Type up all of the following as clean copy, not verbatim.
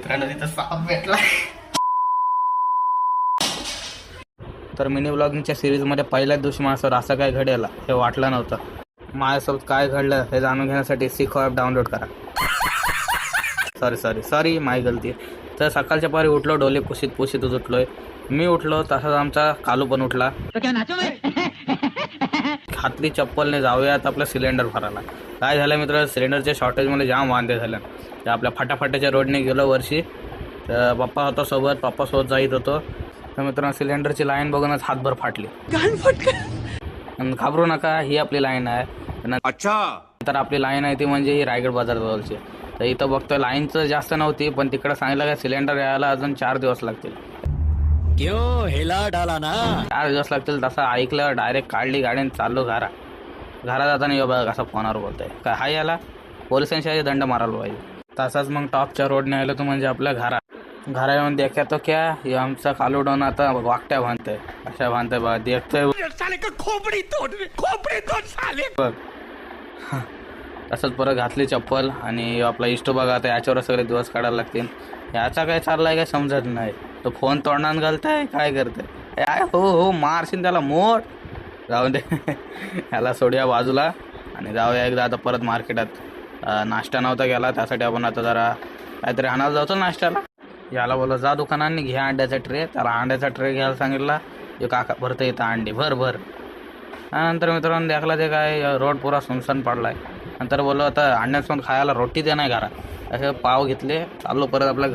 मित्रांनो तिथं साप भेटला. तर मिनी ब्लॉगिंगच्या सिरीजमध्ये पहिल्याच दिवशी माझ्यासोबत असं काय घडेल हे वाटलं नव्हतं. माझ्यासोबत काय घडलं हे जाणून घेण्यासाठी सिखो ॲप डाउनलोड करा. सॉरी माय गलती. तर सकाळच्या पारी उठलो, डोले पुशीत उठलोय. मी उठलो तसाच आमचा कालू पण उठला. हातली चप्पलने जाऊयात आपलं सिलेंडर भरायला. काय झालं मित्र, सिलेंडरच्या शॉर्टेजमध्ये जाम वांदे झाले. तर आपल्या फाटाफाट्याच्या रोडने गेलो वर्षी. तर पप्पा होता सोबत, पप्पासोबत जाईत होतो. तर मित्रांनो सिलेंडरची लाईन बघूनच हातभर फाटली. घाबरू नका, ही आपली लाईन आहे. अच्छा, तर आपली लाईन आहे ती म्हणजे ही रायगड बाजारजवळची. तर इथं बघतोय लाईन तर जास्त नव्हती, पण तिकडं सांगितलं का सिलेंडर यायला अजून 4 दिवस लागतील. क्यों हेला डाला ना, 4 दिवस लागतील. तसं ऐकलं, डायरेक्ट काढली गाडी चाललो घरा जाताना यो बघा कसं फोनवर बोलतोय. काय हाय याला पोलिसांशी दंड मारायला पाहिजे. तसाच मग टॉपच्या रोडने आलो तो म्हणजे आपल्या घरा येऊन देखा तो क्या हे आमचा कालूडून आता वाकट्या बांधतोय. अशा बांधतोय बघा, देखतोय खोपडी तोड बघ. तसंच परत घातली चप्पल आणि आपला इष्टो बघा आता याच्यावर सगळे दिवस काढायला लागतील. याचा काय चाललाय काय समजत नाही. तो फोन तोंडात घालताय काय करताय. हो मारशील त्याला मोठ. जाऊ दे ह्याला सोडूया बाजूला आणि जाऊया एकदा आता परत मार्केटात. नाश्ता नव्हता गेला त्यासाठी आपण आता जरा काहीतरी आणायला जातो नाश्त्याला. याला बोला जा दुकानांनी घ्या अंड्याचा ट्रे. त्याला अंड्याचा ट्रे घ्यायला सांगितला. जो काका भरतं येतं अंडी भर. नंतर मित्रांनो देखला ते काय रोड पुरा सुनसान पडलाय. नंतर बोललो आता अंड्यासोबत खायला रोटी दे नाही घरात. असे पाव घेतले, चाललो परत आपल्या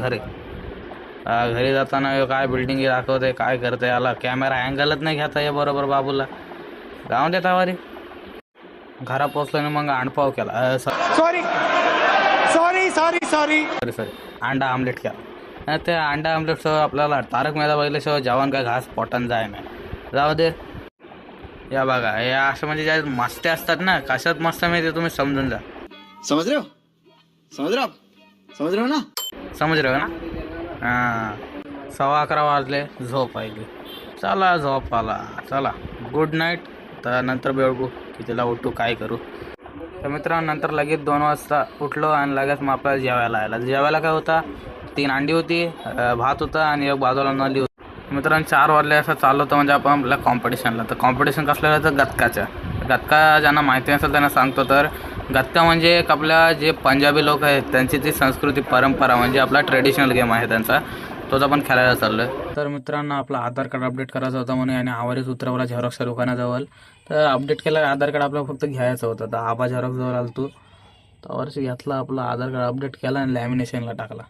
घरी जाताना काय बिल्डिंग दाखवते काय करते. याला कॅमेरा अँगलच नाही घेता ये बरोबर बाबूला. जाऊन देता वारी घरा पोचलो आणि मग अंडपाव केला. सॉरी अंडा आमलेट केला. ते अंडा आमलेटसह आपल्याला तारक मेहता बघितल्याशिवाय जेवण काय घास पोटान जाय नाही. जाऊ दे. या बघा हे असं म्हणजे ज्या मस्ते असतात ना, कशात मस्त माहिती तुम्ही समजून जा. समज रहे हो ना. हां 11:15 वाजले, झोप आली. चला झोप आला, चला गुड नाईट. तर नंतर बघू कितीला उठू काय करू. तर मित्रांनो नंतर लगेच 2 वाजता उठलो आणि लगेच मग आपल्याला जेवायला काय होता, 3 अंडी होती, भात होता आणि एक बाजूला नली होती. मित्रांनो 4 वाजले असं चाललं होतं म्हणजे आपण आपल्या कॉम्पिटिशनला. तर कॉम्पिटिशन कसलं तर गतका ज्यांना माहिती नसेल त्यांना सांगतो. तर गतका म्हणजे एक आपल्या जे पंजाबी लोक आहेत त्यांची ती संस्कृती परंपरा म्हणजे आपला ट्रेडिशनल गेम आहे त्यांचा. तोच आपण खेळायला चाललो आहे. तर मित्रांनो आपलं आधार कार्ड अपडेट करायचं होतं म्हणून आणि आवारीच उतरवला झेरॉक्सच्या दुकानाजवळ. तर अपडेट केलं आधार कार्ड आपल्याला फक्त घ्यायचं होतं. तर आबा झेरॉक्सजवळ आलो तू त्यावरशी घेतला आपला आधार कार्ड अपडेट केला आणि लॅमिनेशनला टाकला.